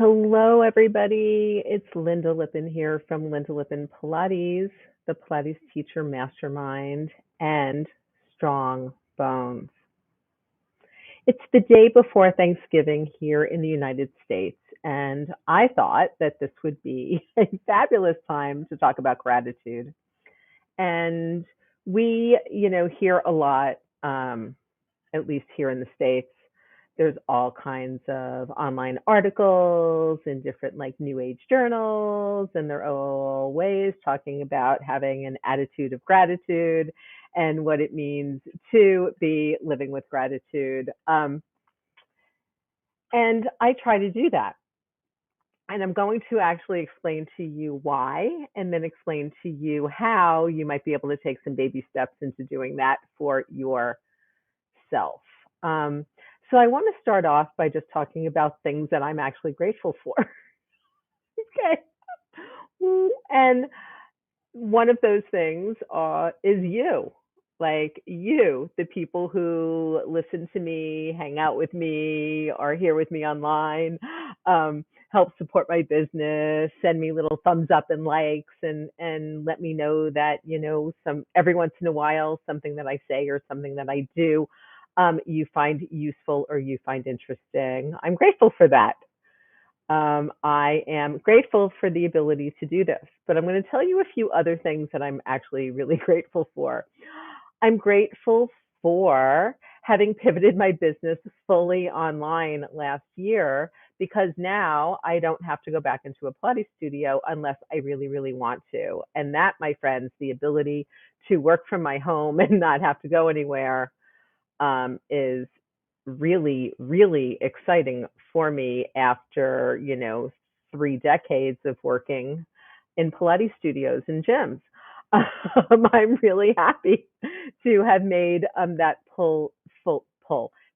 Hello, everybody. It's Linda Lippin here from Linda Lippin Pilates, the Pilates Teacher Mastermind, and Strong Bones. It's the day before Thanksgiving here in the United States, and I thought that this would be a fabulous time to talk about gratitude. And we, hear a lot, at least here in the States. There's all kinds of online articles in different like new age journals, and they're always talking about having an attitude of gratitude and what it means to be living with gratitude. And I try to do that. And I'm going to actually explain to you why, and then explain to you how you might be able to take some baby steps into doing that for yourself. So I want to start off by just talking about things that I'm actually grateful for. Okay. And one of those things is you. Like you, the people who listen to me, hang out with me, are here with me online, help support my business, send me little thumbs up and likes, and let me know that some every once in a while something that I say or something that I do, you find useful or you find interesting. I'm grateful for that. I am grateful for the ability to do this, but I'm going to tell you a few other things that I'm actually really grateful for. I'm grateful for having pivoted my business fully online last year because now I don't have to go back into a Pilates studio unless I really, really want to. And that, my friends, the ability to work from my home and not have to go anywhere, is really, really exciting for me after, 3 decades of working in Pilates studios and gyms. I'm really happy to have made that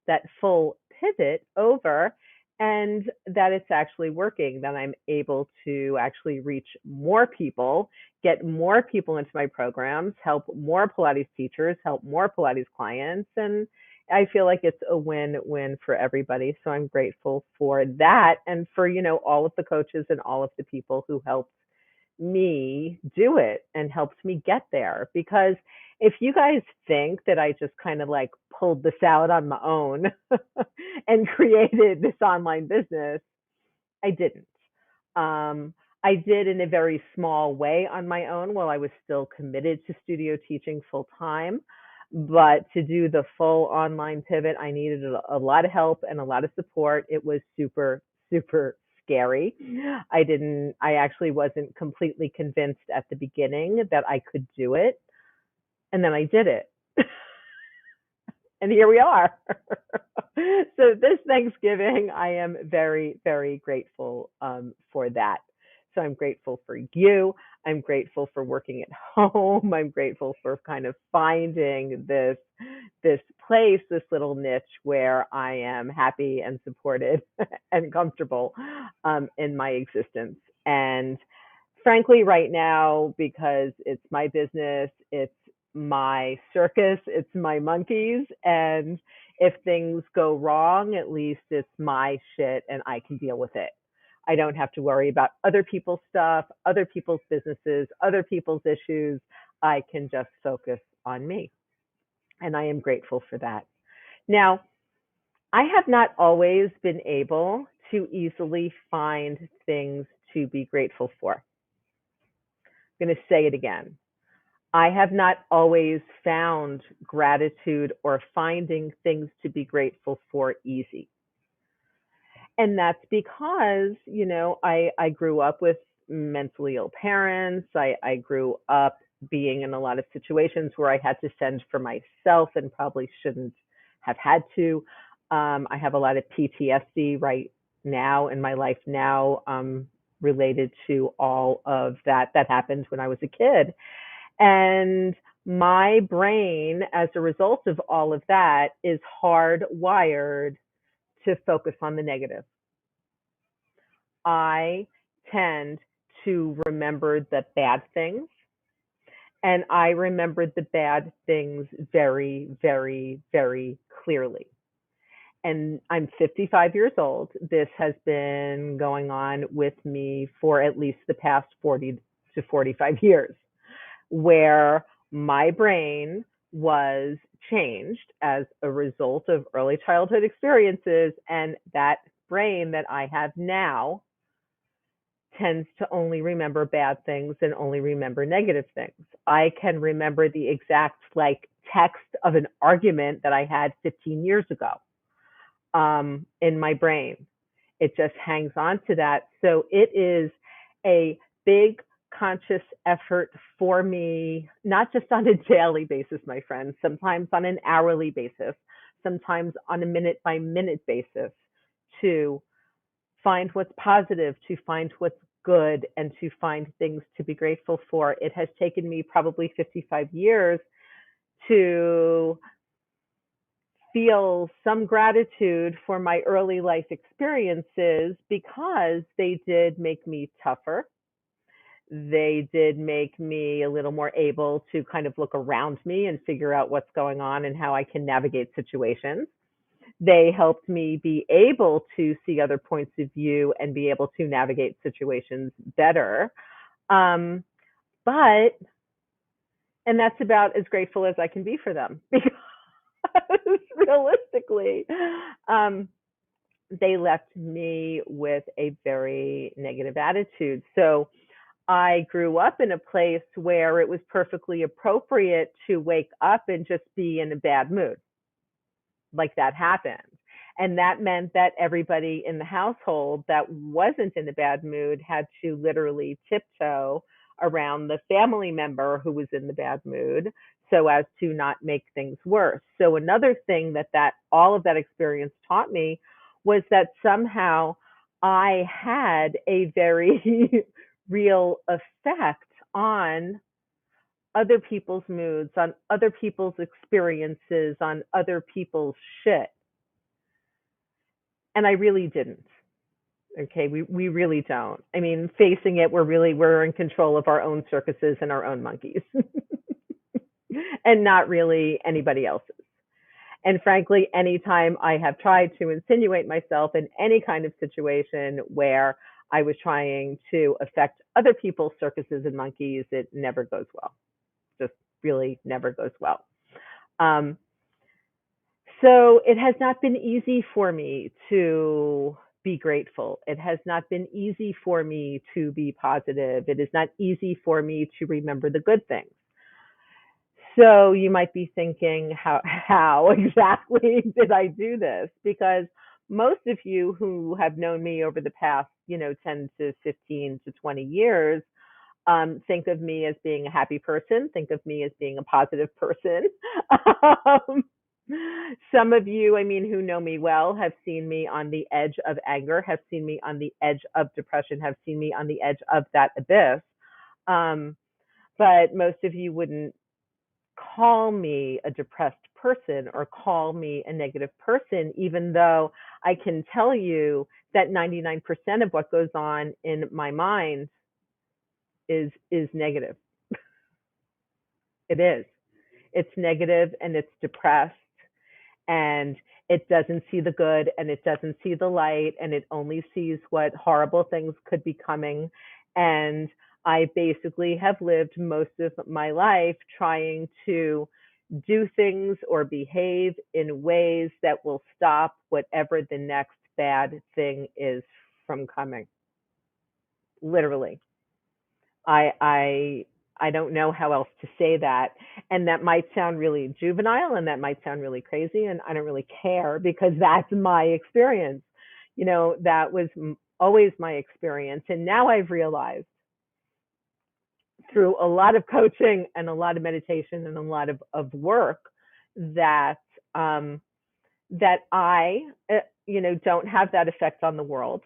that full pivot over, and that it's actually working, that I'm able to actually reach more people, get more people into my programs, help more Pilates teachers, help more Pilates clients. And I feel like it's a win-win for everybody. So I'm grateful for that, and for, all of the coaches and all of the people who helped me do it and helped me get there. Because if you guys think that I just kind of like pulled this out on my own and created this online business, I didn't. I did in a very small way on my own while I was still committed to studio teaching full time. But to do the full online pivot, I needed a lot of help and a lot of support. It was super, super scary. I actually wasn't completely convinced at the beginning that I could do it. And then I did it. And here we are. So this Thanksgiving, I am very, very grateful for that. So I'm grateful for you. I'm grateful for working at home. I'm grateful for kind of finding this place, this little niche where I am happy and supported and comfortable in my existence. And frankly, right now, because it's my business, it's my circus, it's my monkeys, and if things go wrong, at least it's my shit and I can deal with it. I don't have to worry about other people's stuff, other people's businesses, other people's issues. I can just focus on me. And I am grateful for that. Now, I have not always been able to easily find things to be grateful for. I'm going to say it again. I have not always found gratitude or finding things to be grateful for easy. And that's because, I grew up with mentally ill parents. I grew up being in a lot of situations where I had to fend for myself and probably shouldn't have had to. I have a lot of PTSD right now in my life now, related to all of that happened when I was a kid. And my brain, as a result of all of that, is hardwired to focus on the negative. I tend to remember the bad things, and I remembered the bad things very, very, very clearly. and I'm 55 years old. This has been going on with me for at least the past 40 to 45 years, where my brain was changed as a result of early childhood experiences. And that brain that I have now tends to only remember bad things and only remember negative things. I can remember the exact text of an argument that I had 15 years ago in my brain. It just hangs on to that. So it is a big conscious effort for me, not just on a daily basis, my friends, sometimes on an hourly basis, sometimes on a minute by minute basis, to find what's positive, to find what's good, and to find things to be grateful for. It has taken me probably 55 years to feel some gratitude for my early life experiences because they did make me tougher. They did make me a little more able to kind of look around me and figure out what's going on and how I can navigate situations. They helped me be able to see other points of view and be able to navigate situations better. Um, but, and that's about as grateful as I can be for them because realistically, they left me with a very negative attitude. So I grew up in a place where it was perfectly appropriate to wake up and just be in a bad mood. Like that happened. And that meant that everybody in the household that wasn't in a bad mood had to literally tiptoe around the family member who was in the bad mood so as to not make things worse. So another thing that all of that experience taught me was that somehow I had a very real effect on other people's moods, on other people's experiences, on other people's shit. And I really didn't. Okay, we really don't. I mean, facing it, we're in control of our own circuses and our own monkeys, and not really anybody else's. And frankly, anytime I have tried to insinuate myself in any kind of situation where I was trying to affect other people's circuses and monkeys, it never goes well. Just really never goes well. Um, So it has not been easy for me to be grateful. It has not been easy for me to be positive. It is not easy for me to remember the good things. So you might be thinking, how exactly did I do this? Because most of you who have known me over the past, 10 to 15 to 20 years, think of me as being a happy person, think of me as being a positive person. um, some of you, I mean, who know me well, have seen me on the edge of anger, have seen me on the edge of depression, have seen me on the edge of that abyss. But most of you wouldn't call me a depressed person or call me a negative person, even though I can tell you that 99% of what goes on in my mind is negative. It is. It's negative and it's depressed and it doesn't see the good and it doesn't see the light and it only sees what horrible things could be coming. And I basically have lived most of my life trying to do things or behave in ways that will stop whatever the next bad thing is from coming. Literally. I don't know how else to say that. And that might sound really juvenile and that might sound really crazy. And I don't really care because that's my experience. That was always my experience. And now I've realized through a lot of coaching and a lot of meditation and a lot of work that, that I, don't have that effect on the world.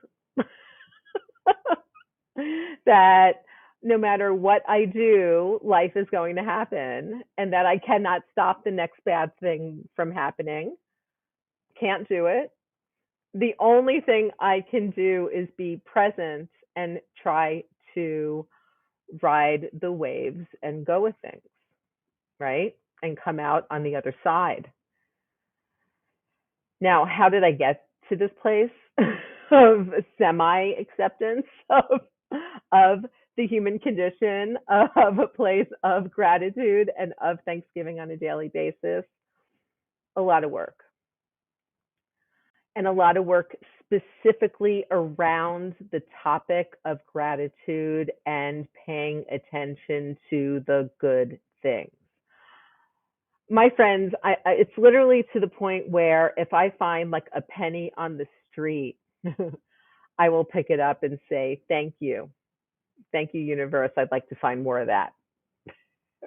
That no matter what I do, life is going to happen and that I cannot stop the next bad thing from happening. Can't do it. The only thing I can do is be present and try to ride the waves and go with things, right? And come out on the other side. Now, how did I get to this place of semi acceptance of the human condition, of a place of gratitude and of Thanksgiving on a daily basis? A lot of work. And a lot of work specifically around the topic of gratitude and paying attention to the good things. My friends, it's literally to the point where if I find like a penny on the street, I will pick it up and say, thank you. Thank you, universe. I'd like to find more of that.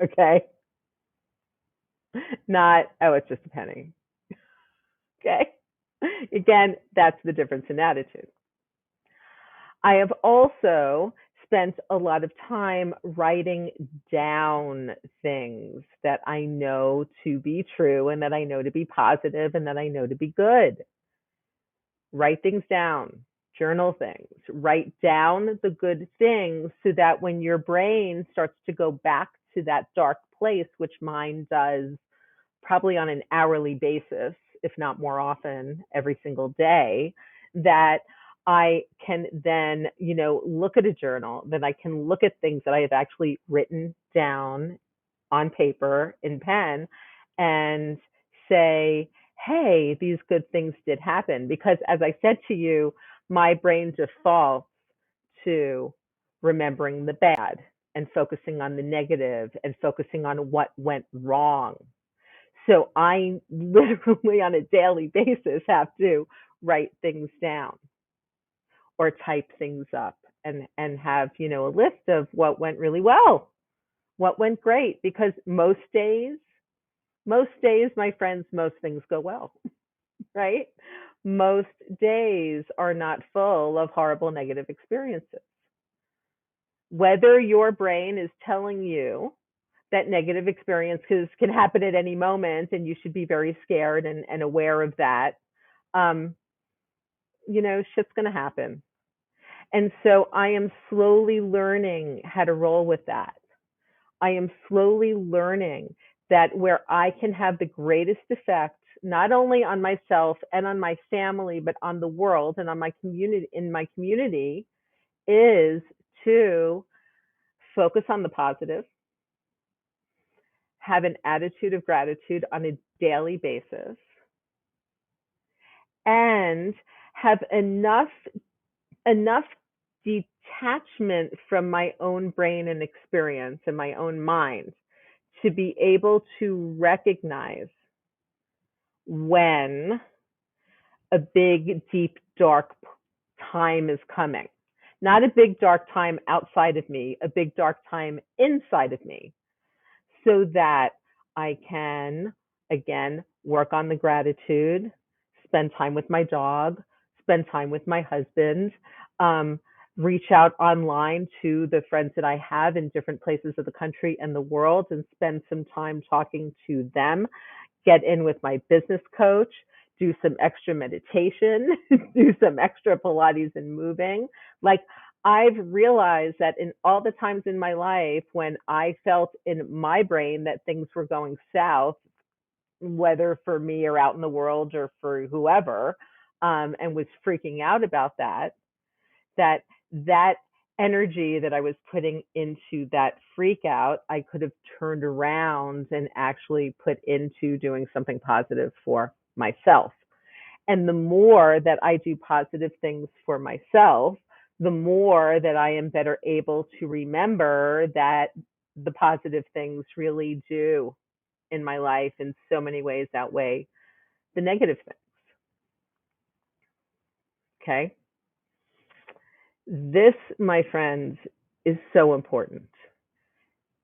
Okay. Not, oh, it's just a penny. Okay. Again, that's the difference in attitude. I have also spent a lot of time writing down things that I know to be true and that I know to be positive and that I know to be good. Write things down, journal things, write down the good things so that when your brain starts to go back to that dark place, which mine does probably on an hourly basis, if not more often every single day, that I can then, look at a journal, that I can look at things that I have actually written down on paper in pen and say, hey, these good things did happen. Because as I said to you, my brain defaults to remembering the bad and focusing on the negative and focusing on what went wrong. So I literally on a daily basis have to write things down or type things up and have, a list of what went really well, what went great, because most days, my friends, most things go well, right? Most days are not full of horrible negative experiences. Whether your brain is telling you that negative experiences can happen at any moment and you should be very scared and aware of that, um, shit's going to happen. And so I am slowly learning how to roll with that. I am slowly learning that where I can have the greatest effect, not only on myself and on my family, but on the world and on my community, is to focus on the positive, have an attitude of gratitude on a daily basis, and have enough detachment from my own brain and experience and my own mind to be able to recognize when a big, deep, dark time is coming. Not a big, dark time outside of me, a big, dark time inside of me, so that I can, again, work on the gratitude, spend time with my dog, spend time with my husband, reach out online to the friends that I have in different places of the country and the world and spend some time talking to them, get in with my business coach, do some extra meditation, do some extra Pilates and moving. Like, I've realized that in all the times in my life when I felt in my brain that things were going south, whether for me or out in the world or for whoever, and was freaking out about that energy that I was putting into that freak out, I could have turned around and actually put into doing something positive for myself. And the more that I do positive things for myself, the more that I am better able to remember that the positive things really do in my life in so many ways outweigh the negative things. Okay. This, my friends, is so important.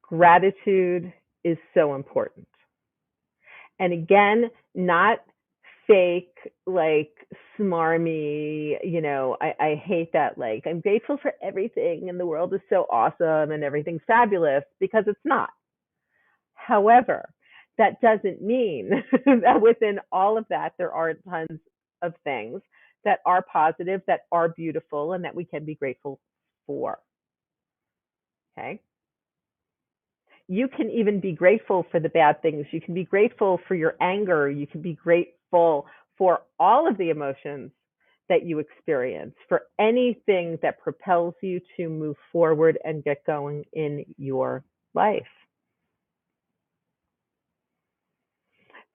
Gratitude is so important. And again, not fake, like smarmy, I hate that. Like, I'm grateful for everything and the world is so awesome and everything's fabulous, because it's not. However, that doesn't mean that within all of that, there are tons of things that are positive, that are beautiful, and that we can be grateful for. Okay. You can even be grateful for the bad things. You can be grateful for your anger. You can be grateful for all of the emotions that you experience, for anything that propels you to move forward and get going in your life.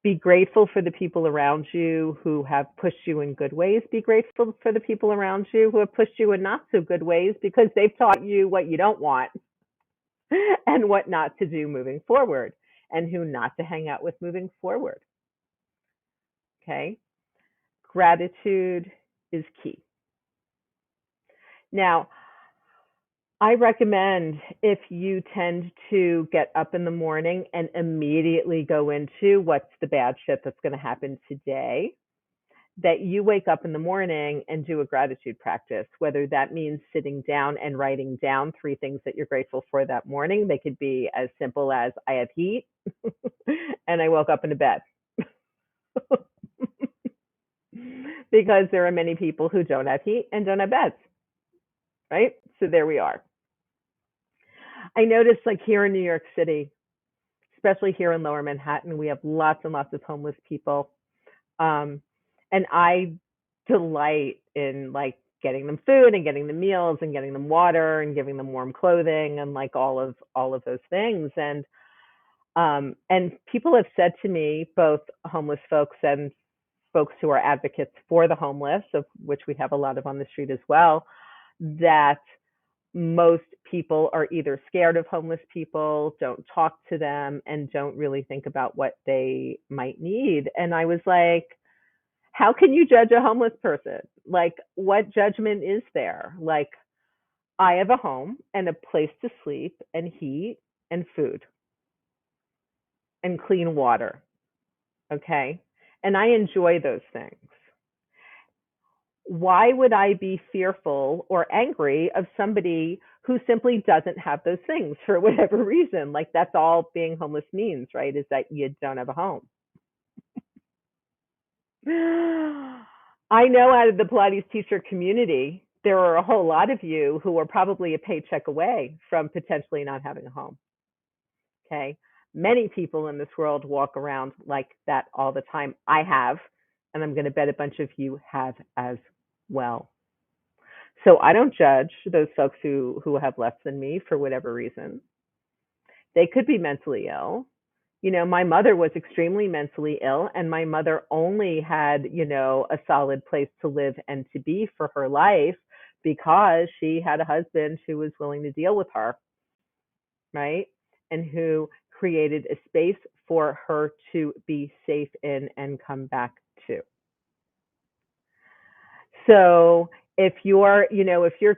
Be grateful for the people around you who have pushed you in good ways. Be grateful for the people around you who have pushed you in not so good ways because they've taught you what you don't want and what not to do moving forward and who not to hang out with moving forward. Okay? Gratitude is key. Now, I recommend if you tend to get up in the morning and immediately go into what's the bad shit that's going to happen today, that you wake up in the morning and do a gratitude practice, whether that means sitting down and writing down 3 things that you're grateful for that morning. They could be as simple as I have heat and I woke up in a bed. Because there are many people who don't have heat and don't have beds, right? So there we are. I noticed like here in New York City, especially here in Lower Manhattan, we have lots and lots of homeless people. And I delight in like getting them food and getting them meals and getting them water and giving them warm clothing and like all of those things. And people have said to me, both homeless folks and folks who are advocates for the homeless, of which we have a lot of on the street as well, that most people are either scared of homeless people, don't talk to them, and don't really think about what they might need. And I was like, how can you judge a homeless person? Like, what judgment is there? Like, I have a home and a place to sleep and heat and food and clean water. Okay. And I enjoy those things. Why would I be fearful or angry of somebody who simply doesn't have those things for whatever reason? Like, that's all being homeless means, right? Is that you don't have a home. I know out of the Pilates teacher community, there are a whole lot of you who are probably a paycheck away from potentially not having a home. Okay. Many people in this world walk around like that all the time. I have, and I'm going to bet a bunch of you have as well. So I don't judge those folks who have less than me for whatever reason. They could be mentally ill. You know, my mother was extremely mentally ill, and my mother only had, you know, a solid place to live and to be for her life because she had a husband who was willing to deal with her, right? And who created a space for her to be safe in and come back to. So if your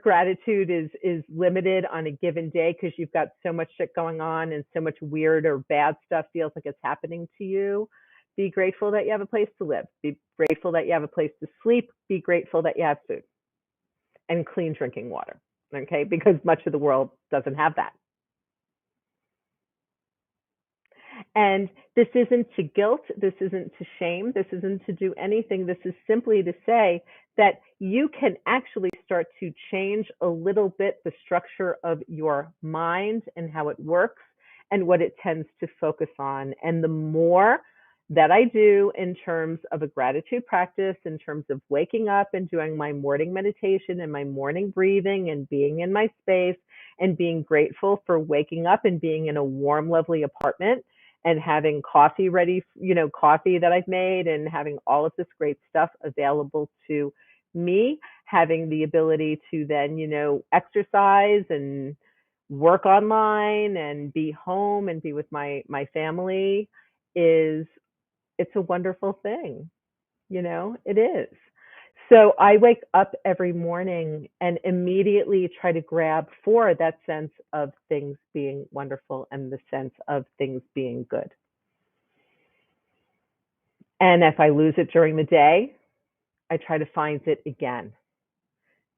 gratitude is limited on a given day because you've got so much shit going on and so much weird or bad stuff feels like it's happening to you, be grateful that you have a place to live. Be grateful that you have a place to sleep. Be grateful that you have food and clean drinking water, okay? Because much of the world doesn't have that. And this isn't to guilt, this isn't to shame, this isn't to do anything. This is simply to say that you can actually start to change a little bit the structure of your mind and how it works and what it tends to focus on. And the more that I do in terms of a gratitude practice, in terms of waking up and doing my morning meditation and my morning breathing and being in my space and being grateful for waking up and being in a warm, lovely apartment and having coffee ready, coffee that I've made and having all of this great stuff available to me, having the ability to then, exercise and work online and be home and be with my family it's a wonderful thing. It is. So I wake up every morning and immediately try to grab for that sense of things being wonderful and the sense of things being good. And if I lose it during the day, I try to find it again.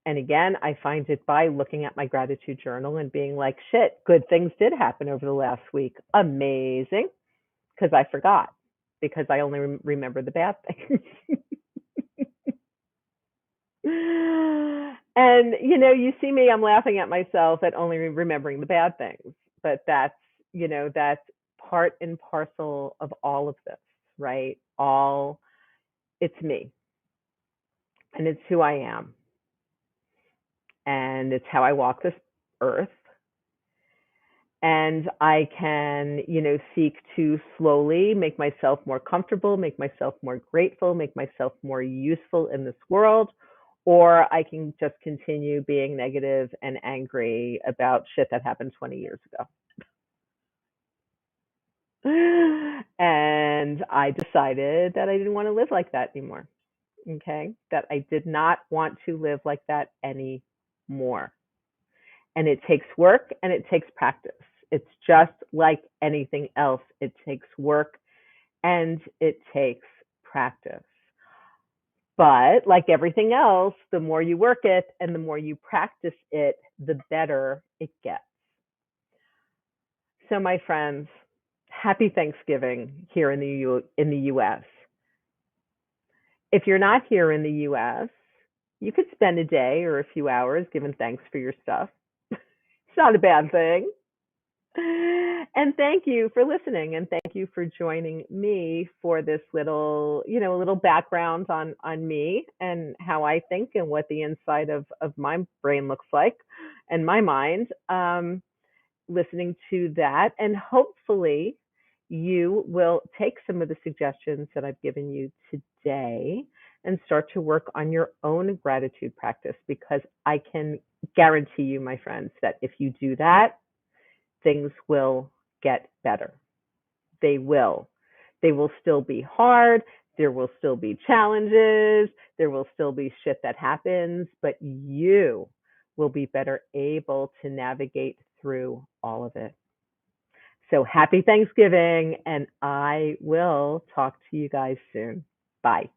And again, I find it by looking at my gratitude journal and being like, shit, good things did happen over the last week. Amazing. Because I forgot, because I only remember the bad things. And, you see me, I'm laughing at myself at only remembering the bad things. But that's part and parcel of all of this, right? All It's me, and it's who I am, and it's how I walk this earth. And I can, seek to slowly make myself more comfortable, make myself more grateful, make myself more useful in this world, or I can just continue being negative and angry about shit that happened 20 years ago. And I decided that I didn't want to live like that anymore. Okay. That I did not want to live like that anymore. And it takes work and it takes practice. It's just like anything else. It takes work and it takes practice. But like everything else, the more you work it and the more you practice it, the better it gets. So, my friends, happy Thanksgiving here in the U.S. If you're not here in the U.S., you could spend a day or a few hours giving thanks for your stuff. It's not a bad thing. And thank you for listening, and thank you for joining me for this little, a little background on me and how I think and what the inside of my brain looks like and my mind. Listening to that, and hopefully you will take some of the suggestions that I've given you today and start to work on your own gratitude practice, because I can guarantee you, my friends, that if you do that, things will get better. They will. They will still be hard. There will still be challenges. There will still be shit that happens, but you will be better able to navigate through all of it. So happy Thanksgiving, and I will talk to you guys soon. Bye.